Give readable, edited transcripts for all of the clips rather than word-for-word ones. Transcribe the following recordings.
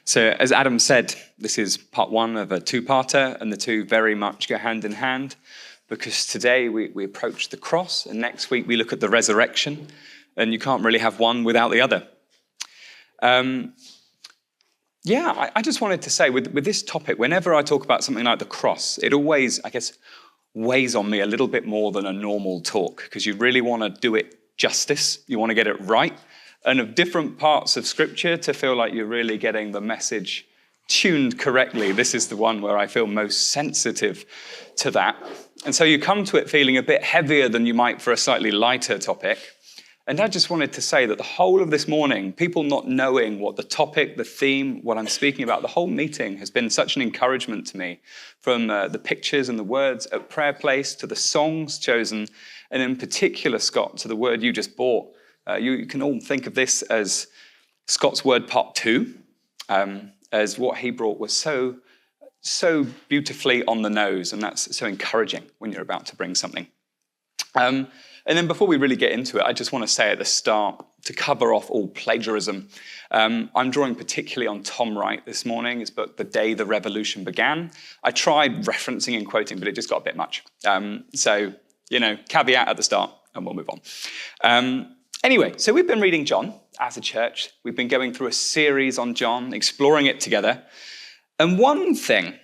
So as Adam said, this is part one of a two-parter, and the two very much go hand in hand, because today we approach the cross, and next week we look at the resurrection, and you can't really have one without the other. I just wanted to say, with this topic, whenever I talk about something like the cross, it always, I guess, weighs on me a little bit more than a normal talk, because you really want to do it justice, you want to get it right, and of different parts of Scripture to feel like you're really getting the message tuned correctly. This is the one where I feel most sensitive to that. And so you come to it feeling a bit heavier than you might for a slightly lighter topic. And I just wanted to say that the whole of this morning, people not knowing what the topic, the theme, what I'm speaking about, the whole meeting has been such an encouragement to me, from the pictures and the words at Prayer Place to the songs chosen, and in particular, Scott, to the word you just brought. You can all think of this as Scott's word part 2, as what he brought was so beautifully on the nose, and that's so encouraging when you're about to bring something. And then before we really get into it, I just want to say at the start, to cover off all plagiarism, I'm drawing particularly on Tom Wright this morning, his book, The Day the Revolution Began. I tried referencing and quoting, but it just got a bit much. Caveat at the start, and we'll move on. Anyway, so we've been reading John as a church. We've been going through a series on John, exploring it together. And one thing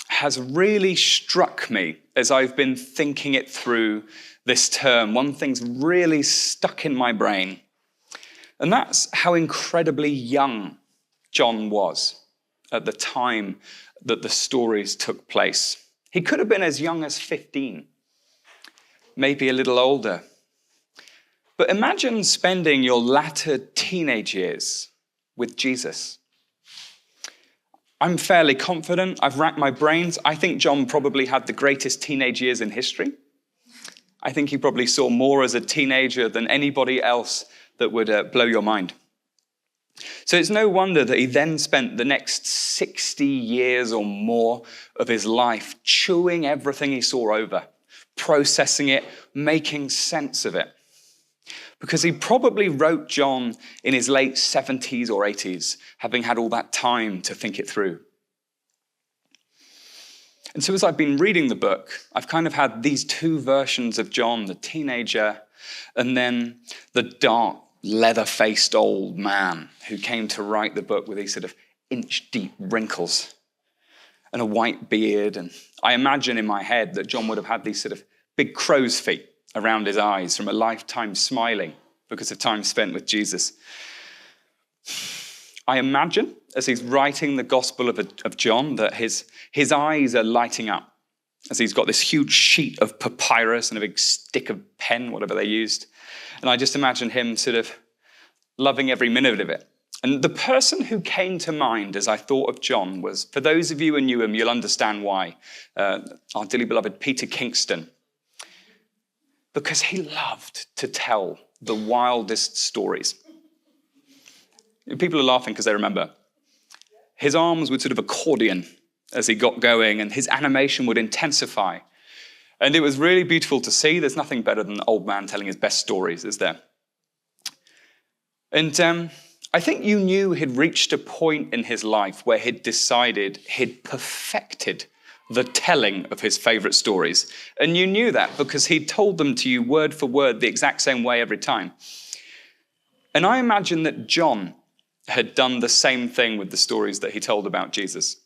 has really struck me as I've been thinking it through this term. One thing's really stuck in my brain. And that's how incredibly young John was at the time that the stories took place. He could have been as young as 15, maybe a little older. But imagine spending your latter teenage years with Jesus. I'm fairly confident, I've racked my brains. I think John probably had the greatest teenage years in history. I think he probably saw more as a teenager than anybody else that would blow your mind. So it's no wonder that he then spent the next 60 years or more of his life chewing everything he saw over, processing it, making sense of it. Because he probably wrote John in his late 70s or 80s, having had all that time to think it through. And so as I've been reading the book, I've kind of had these two versions of John, the teenager, and then the dark, leather-faced old man who came to write the book with these sort of inch-deep wrinkles and a white beard. And I imagine in my head that John would have had these sort of big crow's feet around his eyes from a lifetime smiling because of time spent with Jesus. I imagine, as he's writing the Gospel of John, that his eyes are lighting up as he's got this huge sheet of papyrus and a big stick of pen, whatever they used. And I just imagine him sort of loving every minute of it. And the person who came to mind as I thought of John was, for those of you who knew him, you'll understand why, our dearly beloved Peter Kingston. Because he loved to tell the wildest stories. People are laughing because they remember. His arms would sort of accordion as he got going, and his animation would intensify. And it was really beautiful to see. There's nothing better than an old man telling his best stories, is there? And I think you knew he'd reached a point in his life where he'd decided he'd perfected the telling of his favorite stories. And you knew that because he told them to you word for word the exact same way every time. And I imagine that John had done the same thing with the stories that he told about Jesus.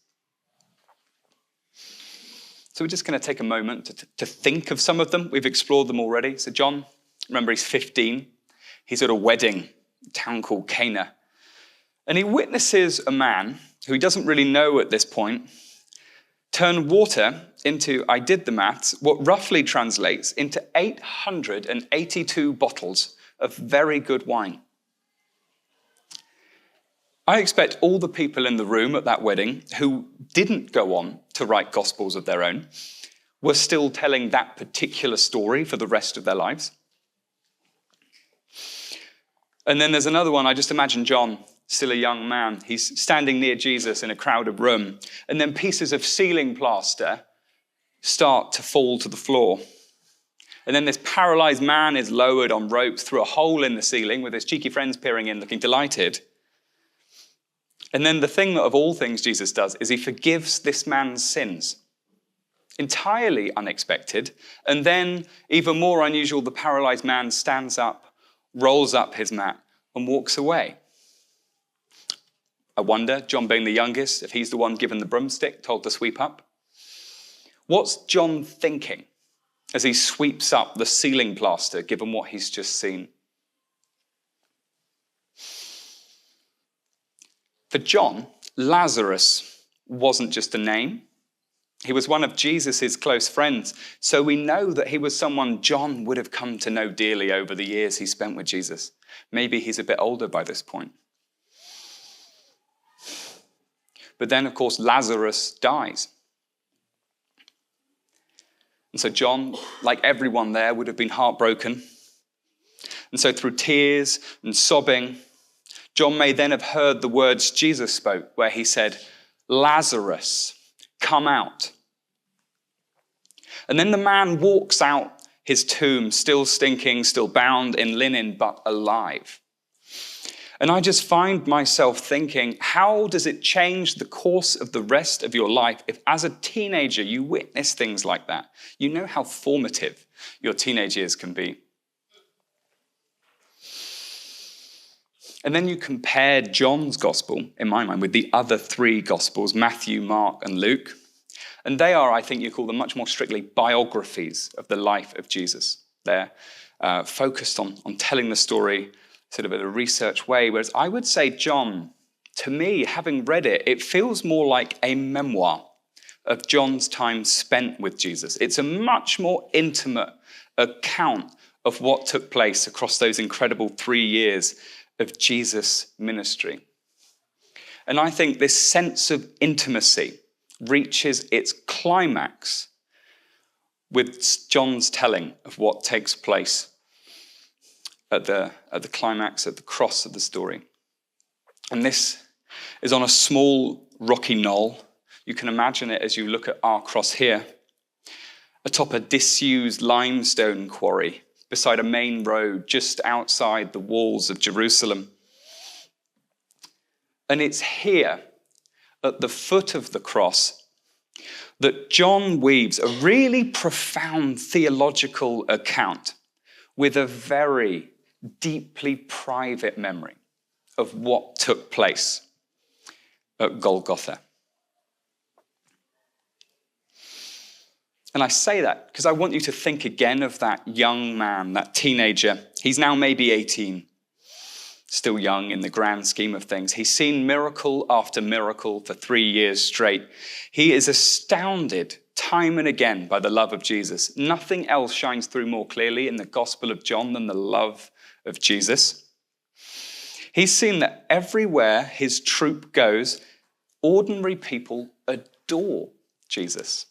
So we're just going to take a moment to think of some of them. We've explored them already. So John, remember, he's 15. He's at a wedding, a town called Cana. And he witnesses a man who he doesn't really know at this point turn water into, I did the maths, what roughly translates into 882 bottles of very good wine. I expect all the people in the room at that wedding who didn't go on to write gospels of their own were still telling that particular story for the rest of their lives. And then there's another one. I just imagine John, still a young man. He's standing near Jesus in a crowded room, and then pieces of ceiling plaster start to fall to the floor. And then this paralyzed man is lowered on ropes through a hole in the ceiling with his cheeky friends peering in, looking delighted. And then the thing that of all things Jesus does is he forgives this man's sins. Entirely unexpected. And then, even more unusual, the paralyzed man stands up, rolls up his mat, and walks away. I wonder, John being the youngest, if he's the one given the broomstick, told to sweep up. What's John thinking as he sweeps up the ceiling plaster, given what he's just seen? For John, Lazarus wasn't just a name. He was one of Jesus' close friends. So we know that he was someone John would have come to know dearly over the years he spent with Jesus. Maybe he's a bit older by this point. But then, of course, Lazarus dies. And so John, like everyone there, would have been heartbroken. And so through tears and sobbing, John may then have heard the words Jesus spoke, where he said, "Lazarus, come out." And then the man walks out his tomb, still stinking, still bound in linen, but alive. And I just find myself thinking, how does it change the course of the rest of your life if as a teenager you witness things like that? You know how formative your teenage years can be. And then you compare John's gospel, in my mind, with the other three gospels, Matthew, Mark, and Luke. And they are, I think you call them much more strictly, biographies of the life of Jesus. They're focused on telling the story sort of in a research way, whereas I would say John, to me, having read it, it feels more like a memoir of John's time spent with Jesus. It's a much more intimate account of what took place across those incredible 3 years of Jesus' ministry. And I think this sense of intimacy reaches its climax with John's telling of what takes place at the climax, at the cross of the story. And this is on a small rocky knoll. You can imagine it as you look at our cross here, atop a disused limestone quarry beside a main road just outside the walls of Jerusalem. And it's here, at the foot of the cross, that John weaves a really profound theological account with a very deeply private memory of what took place at Golgotha. And I say that because I want you to think again of that young man, that teenager. He's now maybe 18, still young in the grand scheme of things. He's seen miracle after miracle for 3 years straight. He is astounded time and again by the love of Jesus. Nothing else shines through more clearly in the Gospel of John than the love of Jesus. He's seen that everywhere his troop goes, ordinary people adore Jesus.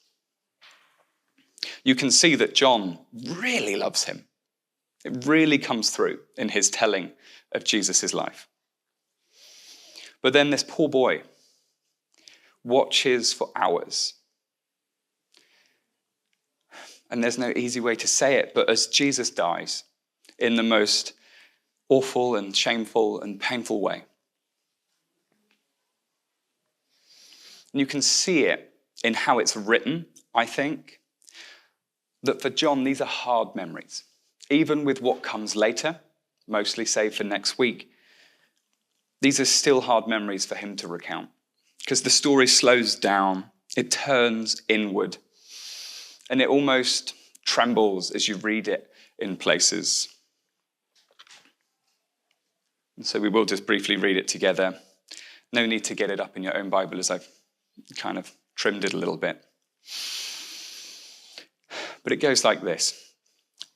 You can see that John really loves him. It really comes through in his telling of Jesus' life. But then this poor boy watches for hours. And there's no easy way to say it, but as Jesus dies in the most awful and shameful and painful way. And you can see it in how it's written, I think, that for John, these are hard memories. Even with what comes later, mostly saved for next week, these are still hard memories for him to recount. Because the story slows down, it turns inward, and it almost trembles as you read it in places. And so we will just briefly read it together. No need to get it up in your own Bible as I've kind of trimmed it a little bit. But it goes like this.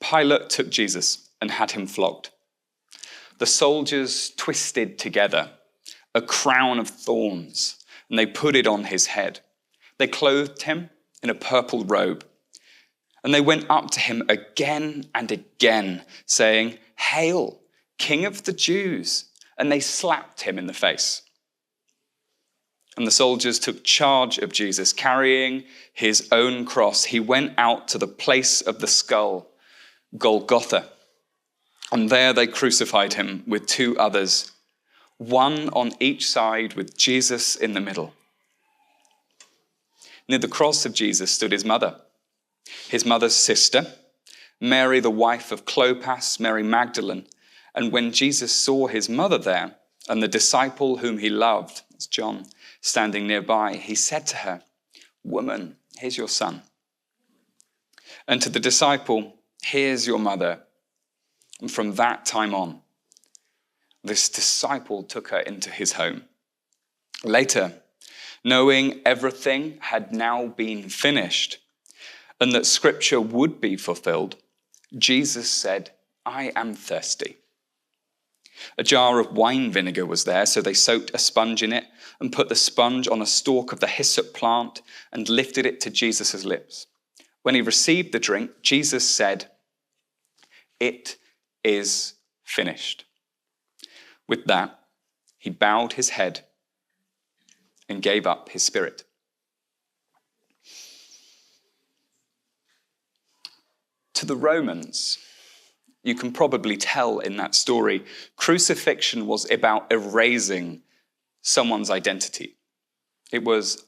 Pilate took Jesus and had him flogged. The soldiers twisted together a crown of thorns, and they put it on his head. They clothed him in a purple robe, and they went up to him again and again, saying, "Hail, King of the Jews!" And they slapped him in the face. And the soldiers took charge of Jesus, carrying his own cross. He went out to the place of the skull, Golgotha. And there they crucified him with 2 others, one on each side with Jesus in the middle. Near the cross of Jesus stood his mother's sister, Mary, the wife of Clopas, Mary Magdalene. And when Jesus saw his mother there and the disciple whom he loved, that's John, standing nearby, he said to her, "Woman, here's your son." And to the disciple, "Here's your mother." And from that time on, this disciple took her into his home. Later, knowing everything had now been finished and that scripture would be fulfilled, Jesus said, "I am thirsty." A jar of wine vinegar was there, so they soaked a sponge in it and put the sponge on a stalk of the hyssop plant and lifted it to Jesus' lips. When he received the drink, Jesus said, "It is finished." With that, he bowed his head and gave up his spirit. To the Romans, you can probably tell in that story, crucifixion was about erasing someone's identity. It was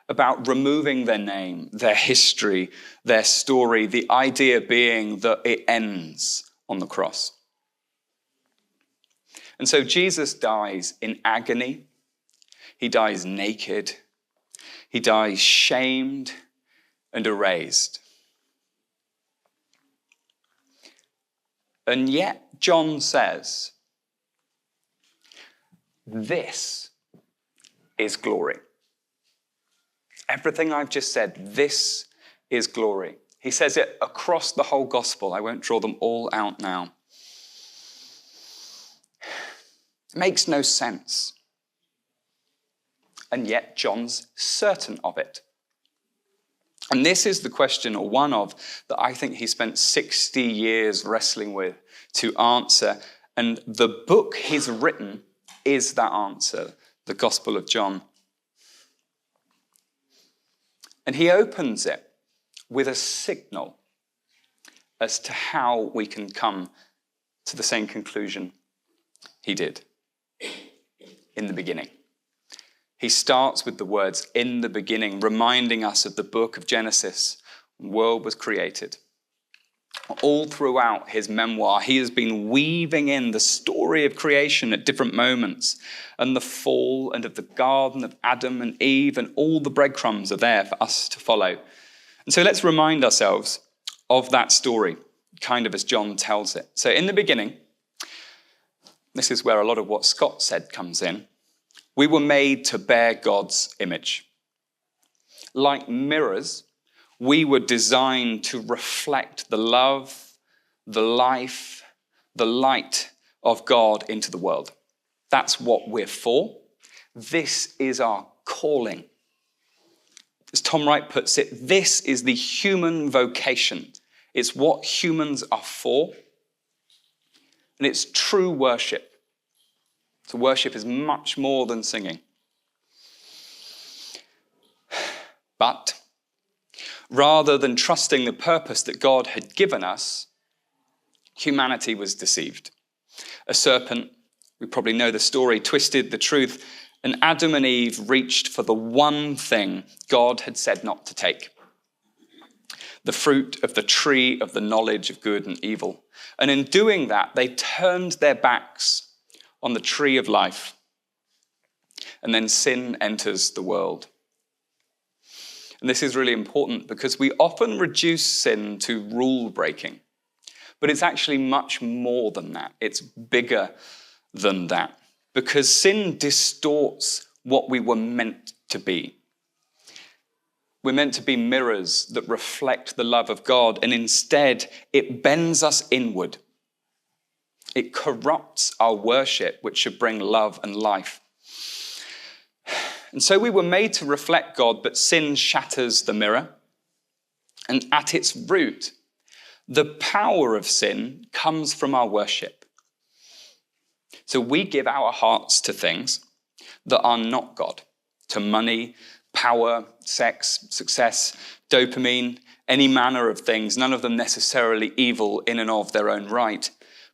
about removing their name, their history, their story, the idea being that it ends on the cross. And so Jesus dies in agony. He dies naked. He dies shamed and erased. And yet, John says, this is glory. Everything I've just said, this is glory. He says it across the whole gospel. I won't draw them all out now. It makes no sense. And yet John's certain of it. And this is the question, or one of, that I think he spent 60 years wrestling with to answer. And the book he's written is that answer, the Gospel of John. And he opens it with a signal as to how we can come to the same conclusion he did in the beginning. He starts with the words, "in the beginning," reminding us of the book of Genesis. The world was created. All throughout his memoir, he has been weaving in the story of creation at different moments, and the fall and of the garden of Adam and Eve, and all the breadcrumbs are there for us to follow. And so let's remind ourselves of that story, kind of as John tells it. So in the beginning, this is where a lot of what Scott said comes in. We were made to bear God's image. Like mirrors, we were designed to reflect the love, the life, the light of God into the world. That's what we're for. This is our calling. As Tom Wright puts it, this is the human vocation. It's what humans are for, and it's true worship. So worship is much more than singing. But rather than trusting the purpose that God had given us, humanity was deceived. A serpent, we probably know the story, twisted the truth, and Adam and Eve reached for the one thing God had said not to take: the fruit of the tree of the knowledge of good and evil. And in doing that, they turned their backs on the tree of life. And then sin enters the world. And this is really important because we often reduce sin to rule breaking, but it's actually much more than that. It's bigger than that because sin distorts what we were meant to be. We're meant to be mirrors that reflect the love of God, and instead it bends us inward. It corrupts our worship, which should bring love and life. And so we were made to reflect God, but sin shatters the mirror. And at its root, the power of sin comes from our worship. So we give our hearts to things that are not God, to money, power, sex, success, dopamine, any manner of things, none of them necessarily evil in and of their own right.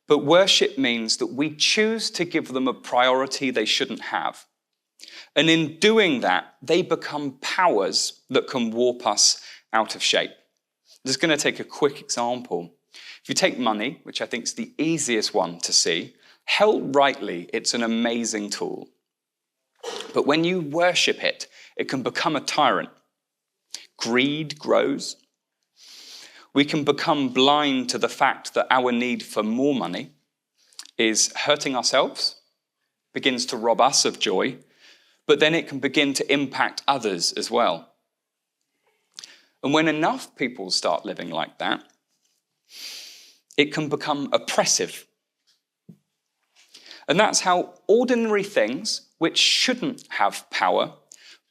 But worship means that we choose to give them a priority they shouldn't have. And in doing that, they become powers that can warp us out of shape. I'm just going to take a quick example. If you take money, which I think is the easiest one to see, held rightly, it's an amazing tool. But when you worship it, it can become a tyrant. Greed grows. We can become blind to the fact that our need for more money is hurting ourselves, begins to rob us of joy, but then it can begin to impact others as well. And when enough people start living like that, it can become oppressive. And that's how ordinary things, which shouldn't have power,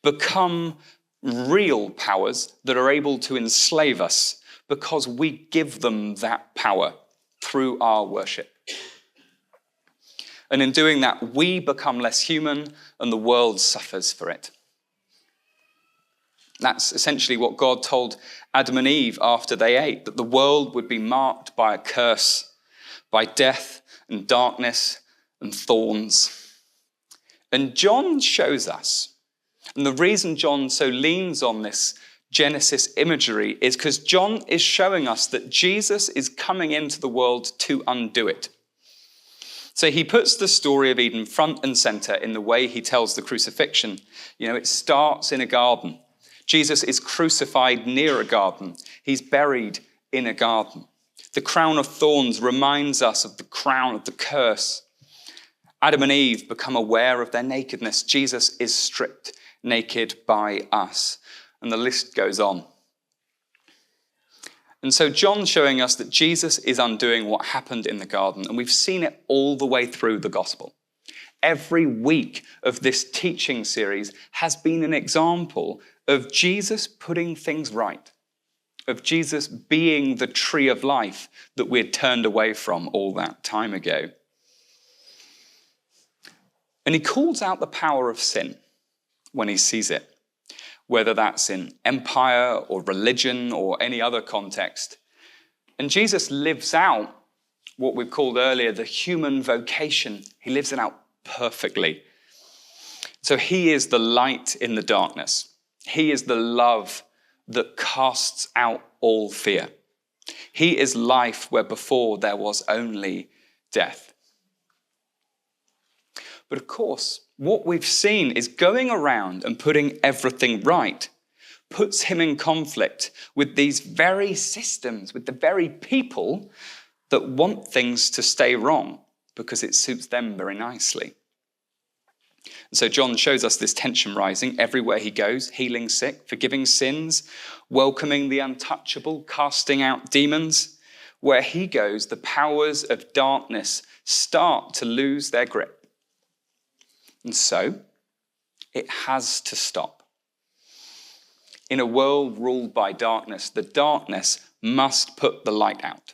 become real powers that are able to enslave us because we give them that power through our worship. And in doing that, we become less human and the world suffers for it. That's essentially what God told Adam and Eve after they ate, that the world would be marked by a curse, by death and darkness and thorns. And John shows us, and the reason John so leans on this Genesis imagery is because John is showing us that Jesus is coming into the world to undo it. So he puts the story of Eden front and center in the way he tells the crucifixion. It starts in a garden. Jesus is crucified near a garden. He's buried in a garden. The crown of thorns reminds us of the crown of the curse. Adam and Eve become aware of their nakedness. Jesus is stripped naked by us. And the list goes on. And so John's showing us that Jesus is undoing what happened in the garden. And we've seen it all the way through the gospel. Every week of this teaching series has been an example of Jesus putting things right, of Jesus being the tree of life that we had turned away from all that time ago. And he calls out the power of sin when he sees it, whether that's in empire or religion or any other context. And Jesus lives out what we've called earlier the human vocation. He lives it out perfectly. So he is the light in the darkness. He is the love that casts out all fear. He is life where before there was only death. But of course, what we've seen is going around and putting everything right puts him in conflict with these very systems, with the very people that want things to stay wrong because it suits them very nicely. And so John shows us this tension rising everywhere he goes, healing sick, forgiving sins, welcoming the untouchable, casting out demons. Where he goes, the powers of darkness start to lose their grip. And so, it has to stop. In a world ruled by darkness, the darkness must put the light out.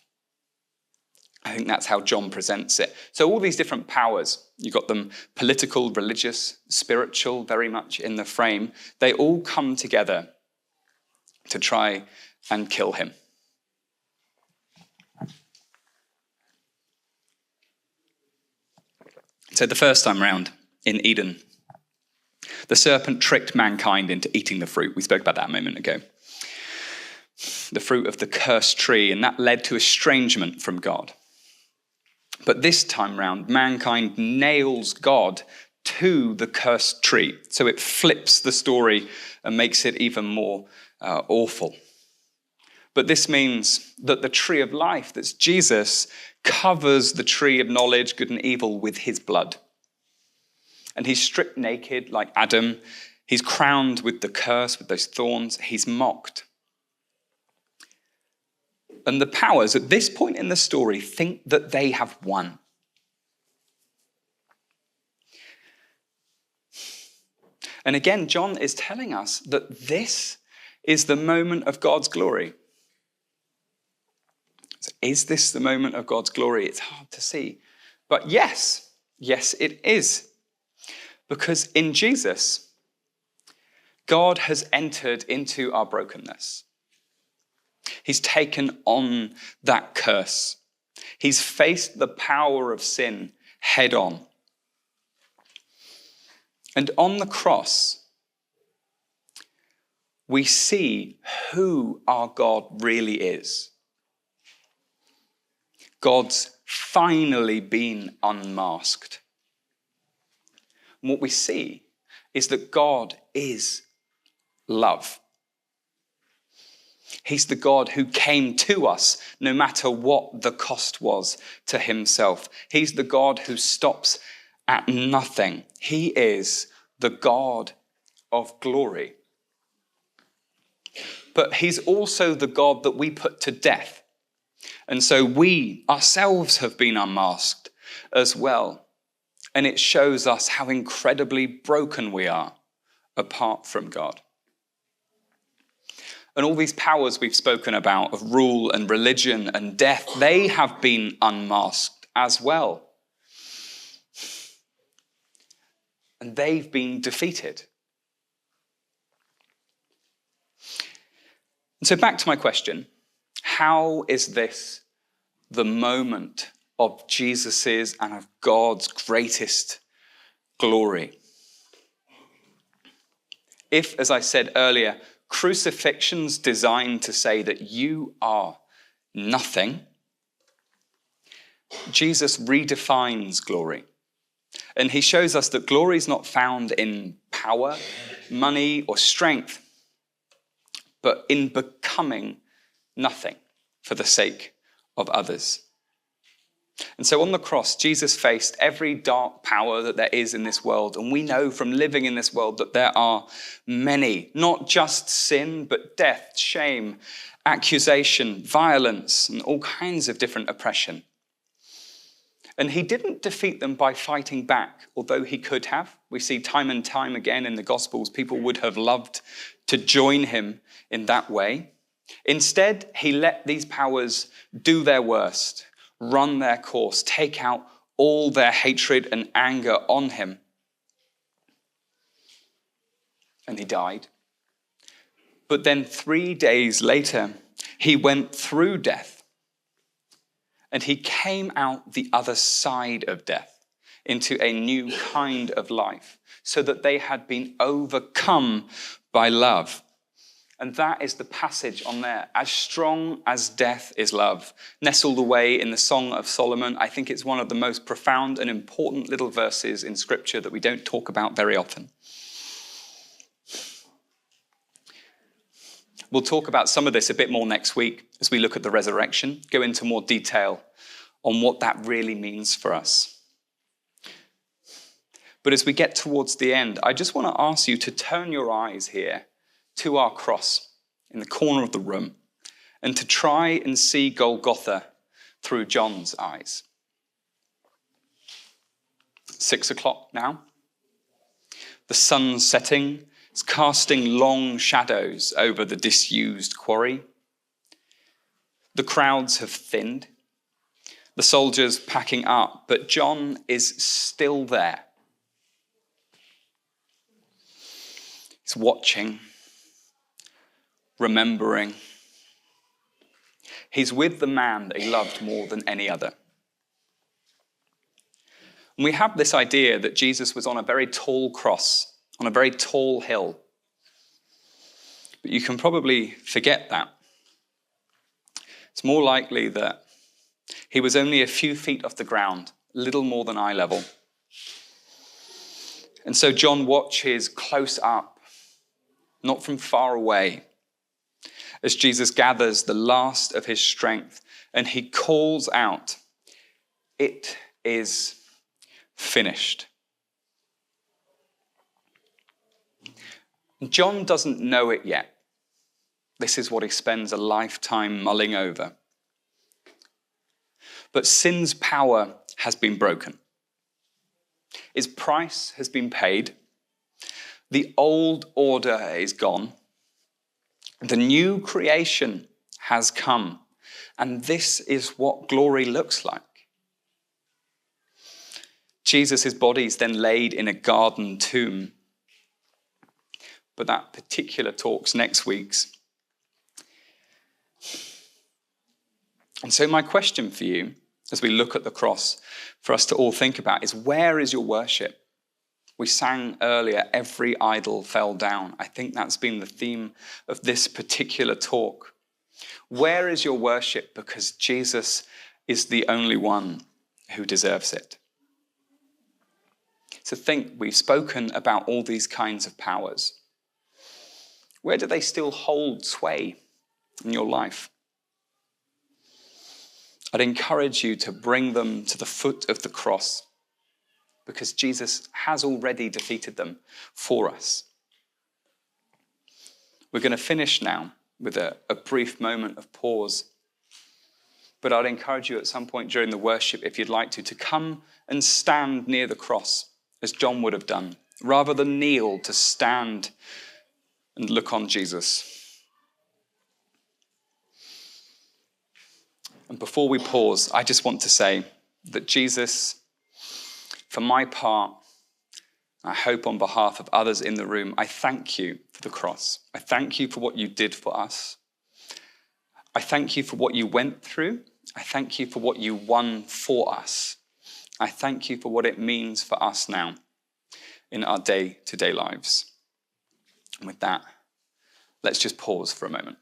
I think that's how John presents it. So all these different powers, you've got them political, religious, spiritual, very much in the frame. They all come together to try and kill him. So the first time round, in Eden, the serpent tricked mankind into eating the fruit. We spoke about that a moment ago. The fruit of the cursed tree, and that led to estrangement from God. But this time round, mankind nails God to the cursed tree. So it flips the story and makes it even more awful. But this means that the tree of life, that's Jesus, covers the tree of knowledge, good and evil, with his blood. And he's stripped naked like Adam. He's crowned with the curse, with those thorns. He's mocked. And the powers at this point in the story think that they have won. And again, John is telling us that this is the moment of God's glory. So is this the moment of God's glory? It's hard to see. But yes, it is. Because in Jesus, God has entered into our brokenness. He's taken on that curse. He's faced the power of sin head on. And on the cross, we see who our God really is. God's finally been unmasked. And what we see is that God is love. He's the God who came to us no matter what the cost was to himself. He's the God who stops at nothing. He is the God of glory. But he's also the God that we put to death. And so we ourselves have been unmasked as well. And it shows us how incredibly broken we are apart from God. And all these powers we've spoken about of rule and religion and death, they have been unmasked as well. And they've been defeated. And so back to my question, how is this the moment of Jesus's and of God's greatest glory? If, as I said earlier, crucifixion's designed to say that you are nothing, Jesus redefines glory. And he shows us that glory is not found in power, money, or strength, but in becoming nothing for the sake of others. And so on the cross, Jesus faced every dark power that there is in this world. And we know from living in this world that there are many, not just sin, but death, shame, accusation, violence, and all kinds of different oppression. And he didn't defeat them by fighting back, although he could have. We see time and time again in the Gospels, people would have loved to join him in that way. Instead, he let these powers do their worst, run their course, take out all their hatred and anger on him. And he died. But then 3 days later, he went through death. And he came out the other side of death into a new kind of life, so that they had been overcome by love. And that is the passage on there. As strong as death is love. Nestled away in the Song of Solomon. I think it's one of the most profound and important little verses in Scripture that we don't talk about very often. We'll talk about some of this a bit more next week as we look at the resurrection, go into more detail on what that really means for us. But as we get towards the end, I just want to ask you to turn your eyes here to our cross in the corner of the room and to try and see Golgotha through John's eyes. 6:00 now. The sun's setting. It's casting long shadows over the disused quarry. The crowds have thinned. The soldiers packing up, but John is still there. He's watching, remembering. He's with the man that he loved more than any other. And we have this idea that Jesus was on a very tall cross, on a very tall hill. But you can probably forget that. It's more likely that he was only a few feet off the ground, little more than eye level. And so John watches close up, not from far away, as Jesus gathers the last of his strength and he calls out, "It is finished." John doesn't know it yet. This is what he spends a lifetime mulling over. But sin's power has been broken. Its price has been paid. The old order is gone. The new creation has come. And this is what glory looks like. Jesus' body is then laid in a garden tomb. But that particular talk's next week's. And so my question for you as we look at the cross for us to all think about is, where is your worship? We sang earlier, every idol fell down. I think that's been the theme of this particular talk. Where is your worship? Because Jesus is the only one who deserves it. So think, we've spoken about all these kinds of powers. Where do they still hold sway in your life? I'd encourage you to bring them to the foot of the cross, because Jesus has already defeated them for us. We're going to finish now with a brief moment of pause. But I'd encourage you at some point during the worship, if you'd like to come and stand near the cross, as John would have done, rather than kneel, to stand and look on Jesus. And before we pause, I just want to say that Jesus, for my part, I hope on behalf of others in the room, I thank you for the cross. I thank you for what you did for us. I thank you for what you went through. I thank you for what you won for us. I thank you for what it means for us now in our day-to-day lives. And with that, let's just pause for a moment.